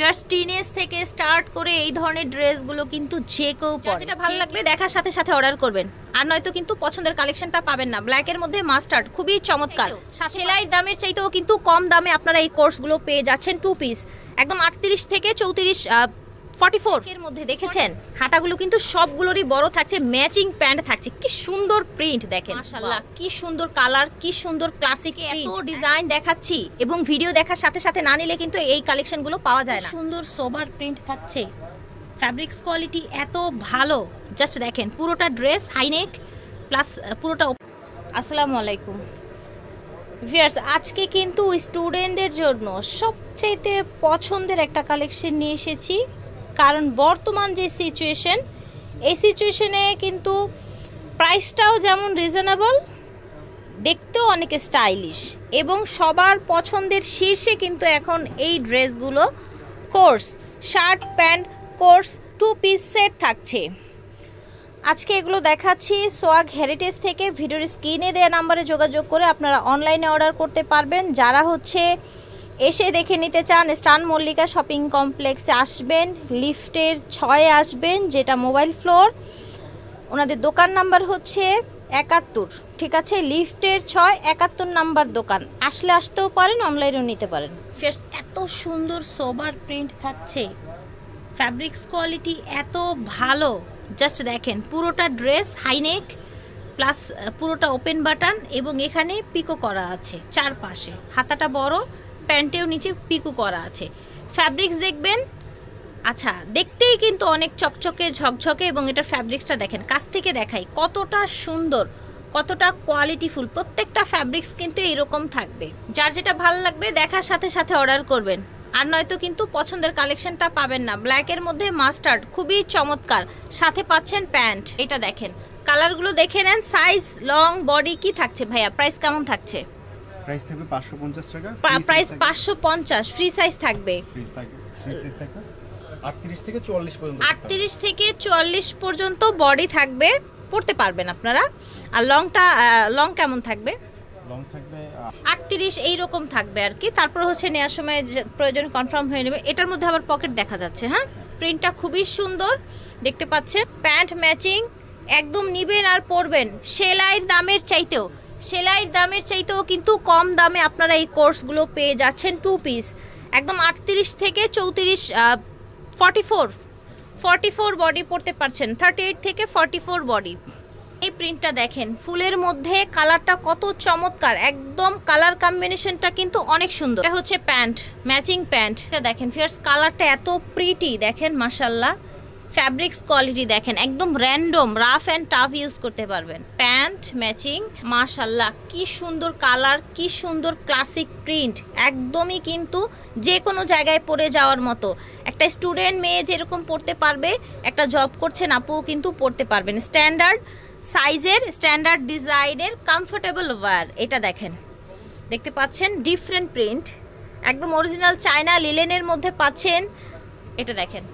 Fierce teenage থেকে start করে এই ধরনের ড্রেসগুলো কিন্তু যে কেউ পরে, যেটা ভালো লাগবে দেখার সাথে সাথে অর্ডার করবেন, আর নয়তো কিন্তু পছন্দের কালেকশনটা পাবেন না। ব্ল্যাকের মধ্যে মাস্টার্ড খুবই চমৎকার, সেলাইয়ের দামের চাইতেও কিন্তু কম দামে আপনারা এই কোর্সগুলো পেয়ে যাচ্ছেন। 2 পিস একদম 38 থেকে 34 44 এর মধ্যে দেখেছেন। হাতাগুলো কিন্তু সবগুলোরই বড় থাকছে, ম্যাচিং প্যান্ট থাকছে, কি সুন্দর প্রিন্ট দেখেন, মাশাআল্লাহ কি সুন্দর কালার, কি সুন্দর ক্লাসিক এত ডিজাইন দেখাচ্ছি এবং ভিডিও দেখার সাথে সাথে না নিলে কিন্তু এই কালেকশনগুলো পাওয়া যায় না। সুন্দর সোবার প্রিন্ট থাকছে, ফ্যাব্রিক্স কোয়ালিটি এত ভালো, জাস্ট দেখেন পুরোটা ড্রেস হাইনেক প্লাস পুরোটা। আসসালামু আলাইকুম ভিউয়ার্স, আজকে কিন্তু স্টুডেন্টদের জন্য সবচেয়ে পছন্দের একটা কালেকশন নিয়ে এসেছি, কারণ বর্তমান যে সিচুয়েশন, এই সিচুয়েশনে কিন্তু প্রাইসটাও যেমন রিজনেবল, দেখতেও অনেক স্টাইলিশ এবং সবার পছন্দের শীর্ষে কিন্তু এখন এই ড্রেসগুলো course shirt pant course 2 piece set থাকছে। আজকে এগুলো দেখাচ্ছি সোয়াগ হেরিটেজ থেকে। ভিডিওর স্ক্রিনে দেওয়া নাম্বারে যোগাযোগ করে আপনারা অনলাইনে অর্ডার করতে পারবেন। যারা হচ্ছে এসে দেখে নিতে চান, স্টান মল্লিকা শপিং কমপ্লেক্সে আসবেন, লিফটের 6-এ আসবেন, যেটা মোবাইল ফ্লোর। ওনাদের দোকান নাম্বার হচ্ছে 71, ঠিক আছে, লিফটের 6 71 নাম্বার দোকান। আসলে আসতেও পারেন, অনলাইনেও নিতে পারেন। ফিয়ার্স এত সুন্দর সোবার প্রিন্ট থাকছে, ফ্যাব্রিক্স কোয়ালিটি এত ভালো, জাস্ট দেখেন পুরোটা ড্রেস হাইনেক প্লাস পুরোটা ওপেন বাটন এবং এখানে পিকো করা আছে চারপাশে, হাতাটা বড়, প্যান্টেও নিচে পিকো করা আছে। ফ্যাব্রিক্স দেখবেন, আচ্ছা দেখতেই কিন্তু অনেক চকচকে ঝকঝকে, এবং এটা ফ্যাব্রিক্সটা দেখেন, কাছ থেকে দেখাই কতটা সুন্দর, কতটা কোয়ালিটিফুল। প্রত্যেকটা ফ্যাব্রিক্স কিন্তু এরকম থাকবে, যার যেটা ভালো লাগবে দেখার সাথে সাথে অর্ডার করবেন, আর নয়তো কিন্তু পছন্দের কালেকশনটা পাবেন না। ব্ল্যাকের মধ্যে মাস্টার্ড খুবই চমৎকার, সাথে পাচ্ছেন প্যান্ট। এটা দেখেন, কালারগুলো দেখে নেন, সাইজ লং বডি কি থাকছে ভাইয়া, প্রাইস কেমন থাকছে? প্রাইস থাকবে 550 টাকা, প্রাইস 550, ফ্রি সাইজ থাকবে, ফ্রি সাইজ থাকবে 38 থেকে 44 পর্যন্ত, 38 থেকে 44 পর্যন্ত বডি থাকবে, পড়তে পারবেন আপনারা। আর লং কেমন থাকবে? লং থাকবে 38 এইরকম থাকবে আর কি। তারপর হচ্ছে নেওয়ার সময় প্রয়োজন কনফার্ম হয়ে নেবে। এটার মধ্যে আবার পকেট দেখা যাচ্ছে, হ্যাঁ, প্রিন্টটা খুবই সুন্দর দেখতে পাচ্ছেন, প্যান্ট ম্যাচিং, একদম নিবেন আর পরবেন। সেলাইয়ের দামের চাইতেও কিন্তু কম দামে আপনারা এই কোর্সগুলো পেয়ে যাচ্ছেন। 2 পিস একদম 38 থেকে 34 44 বডি পড়তে পারছেন, 38 থেকে 44 বডি। এই প্রিন্টটা দেখেন, ফুলের মধ্যে কালারটা কত চমৎকার, একদম কালার কম্বিনেশনটা কিন্তু অনেক সুন্দর। এটা হচ্ছে প্যান্ট, ম্যাচিং প্যান্ট। এটা দেখেন ফিয়ার্স, কালারটা এত প্রিটি দেখেন, মাশাআল্লাহ। ফ্যাব্রিক্স কোয়ালিটি দেখেন, একদম random rough and tough use করতে পারবেন। প্যান্ট ম্যাচিং, মাশাআল্লাহ কি সুন্দর কালার, কি সুন্দর ক্লাসিক প্রিন্ট, একদমই কিন্তু যে কোনো জায়গায় পরে যাওয়ার মতো। একটা স্টুডেন্ট মেয়ে যেরকম পড়তে পারবে, একটা জব করছেন আপুও কিন্তু পড়তে পারবেন। স্ট্যান্ডার্ড সাইজের, স্ট্যান্ডার্ড ডিজাইনের, কমফোর্টেবল ওয়্যার। এটা দেখেন, দেখতে পাচ্ছেন ডিফারেন্ট প্রিন্ট, একদম অরিজিনাল চায়না লিলেনের মধ্যে পাচ্ছেন। এটা দেখেন,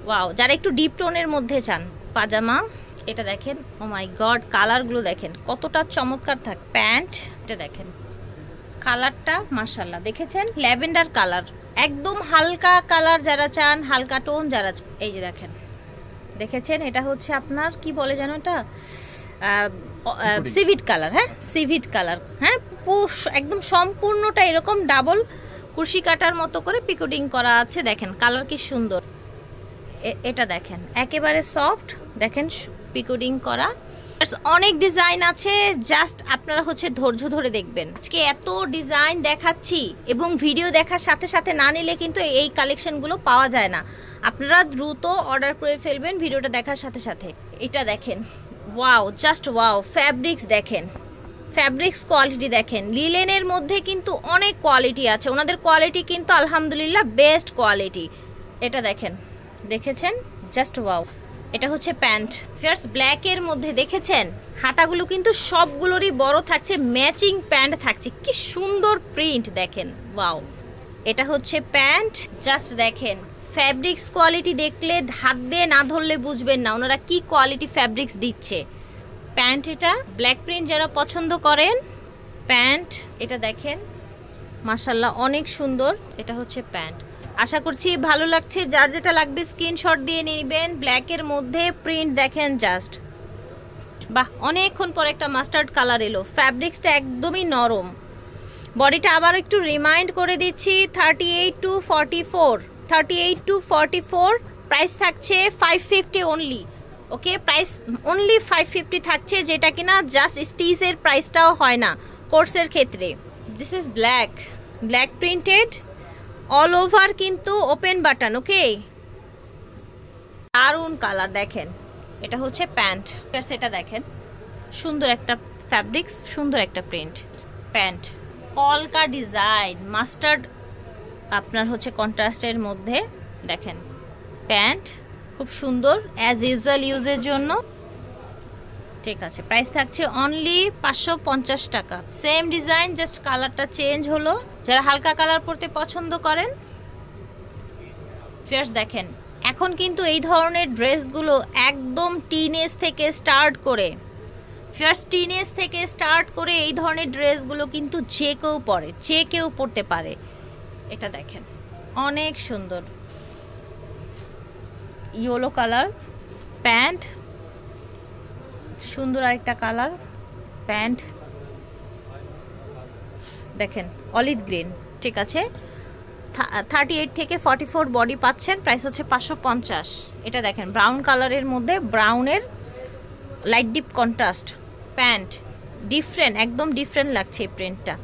ওয়াও, যারা একটু ডিপ টোনের মধ্যে চান, পাজামা। এটা দেখেন, ও মাই গড, কালারগুলো দেখেন কতটা চমৎকার থাকে। প্যান্ট, এটা দেখেন কালারটা মাশাআল্লাহ, দেখেছেন ল্যাভেন্ডার কালার, একদম হালকা কালার যারা চান, হালকা টোন যারা, এই যে দেখেন, দেখেছেন এটা হচ্ছে আপনার কি বলে জানো, এটা সিভিট কালার, হ্যাঁ সিভিট কালার, হ্যাঁ একদম সম্পূর্ণটা এরকম ডাবল কুশি কাটার মতো করে পিকোটিং করা আছে। দেখেন কালার কি সুন্দর, এটা দেখেন একেবারে সফট, দেখেন পিকোটিং করা। অনেক ডিজাইন আছে, জাস্ট আপনারা হচ্ছে ধৈর্য ধরে দেখবেন। আজকে এত ডিজাইন দেখাচ্ছি এবং ভিডিও দেখার সাথে সাথে না নিলে কিন্তু এই কালেকশনগুলো পাওয়া যায় না। আপনারা দ্রুত অর্ডার করে ফেলবেন ভিডিওটা দেখার সাথে সাথে। এটা দেখেন, ওয়াও, জাস্ট ওয়াও, ফ্যাব্রিক্স দেখেন, ফ্যাব্রিক্স কোয়ালিটি দেখেন, লিলেনের মধ্যে কিন্তু অনেক কোয়ালিটি আছে, ওনাদের কোয়ালিটি কিন্তু আলহামদুলিল্লাহ বেস্ট কোয়ালিটি। এটা দেখেন, দেখেছেন, জাস্ট ওয়াও। এটা হচ্ছে প্যান্ট, ফিয়ার্স ব্ল্যাকের মধ্যে দেখেছেন, হাতাগুলো কিন্তু সবগুলোরই বড় থাকছে, ম্যাচিং প্যান্ট থাকছে, কি সুন্দর প্রিন্ট দেখেন, ওয়াও। এটা হচ্ছে প্যান্ট, জাস্ট দেখেন ফ্যাব্রিক্স কোয়ালিটি দেখলে হাত দিয়ে না ধরলে বুঝবেন না ওনারা কি কোয়ালিটি ফ্যাব্রিক্স দিচ্ছে। প্যান্ট, এটা ব্ল্যাক প্রিন্ট যারা পছন্দ করেন, প্যান্ট এটা দেখেন মাশাআল্লাহ অনেক সুন্দর। এটা হচ্ছে প্যান্ট, আশা করছি ভালো লাগছে। যার যেটা লাগবে স্ক্রিনশট দিয়ে নেবেন। ব্ল্যাকের মধ্যে প্রিন্ট দেখেন জাস্ট, বাহ অনেকক্ষণ পর একটা মাস্টার্ড কালার এলো। ফ্যাব্রিক্সটা একদমই নরম। বডিটা আবার একটু রিমাইন্ড করে দিচ্ছি, 38 to 44, 38 to 44। প্রাইস থাকছে 550 অনলি। ওকে, প্রাইস অনলি 550 থাকছে, যেটা কিনা জাস্ট স্টিচের প্রাইসটাও হয় না কোর্সের ক্ষেত্রে। This is black, black printed all over কিন্তু ওপেন বাটন। ওকে, দারুন কালার। দেখেন এটা হচ্ছে প্যান্ট, সেটা দেখেন সুন্দর একটা ফ্যাব্রিক্স, সুন্দর একটা প্রিন্ট। প্যান্ট কলকা ডিজাইন, মাস্টার্ড আপনার হচ্ছে কন্ট্রাস্টের মধ্যে। দেখেন প্যান্ট খুব সুন্দর, অ্যাজ ইউজুয়াল ইউজের জন্য। ঠিক আছে, প্রাইস থাকছে অনলি 550 টাকা। সেম ডিজাইন, জাস্ট কালারটা চেঞ্জ হলো। যারা হালকা কালার পরতে পছন্দ করেন, ফিয়ার্স দেখেন এখন কিন্তু এই ধরনের ড্রেসগুলো একদম টিনেজ থেকে স্টার্ট করে, ফার্স্ট টিনেজ থেকে স্টার্ট করে এই ধরনের ড্রেসগুলো কিন্তু যে কেউ পরে, যে কেউ পরতে পারে। এটা দেখেন অনেক সুন্দর, ইয়েলো কালার প্যান্ট, সুন্দর আরেকটা কালার প্যান্ট। দেখেন অলিভ গ্রিন। ঠিক আছে, 38 থেকে 44 বডি পাচ্ছেন। প্রাইস হচ্ছে 550। এটা দেখেন ব্রাউন কালারের মধ্যে, ব্রাউনের light deep contrast pant, different, একদম ডিফারেন্ট লাগছে এই প্রিন্টটা।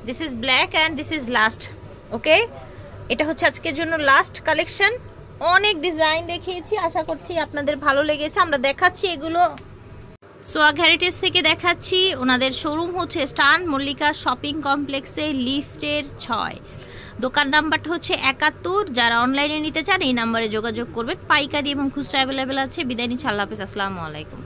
This is black and this is last. Okay, এটা হচ্ছে আজকের জন্য লাস্ট কালেকশন। অনেক ডিজাইন দেখিয়েছি, আশা করছি আপনাদের ভালো লেগেছে। আমরা দেখাচ্ছি এগুলো সোয়াগ হেরিটেজ থেকে দেখাচ্ছি। ওনাদের শোরুম হচ্ছে স্টান মল্লিকা শপিং কমপ্লেক্সে, লিফটের 6। দোকান নাম্বারটা হচ্ছে 71। যারা অনলাইনে নিতে চান এই নাম্বারে যোগাযোগ করবেন। পাইকারি এবং খুচরা অ্যাভেলেবেল আছে। বিদায় নিচ্ছি, আল্লাহ হাফেজ, আসসালামু আলাইকুম।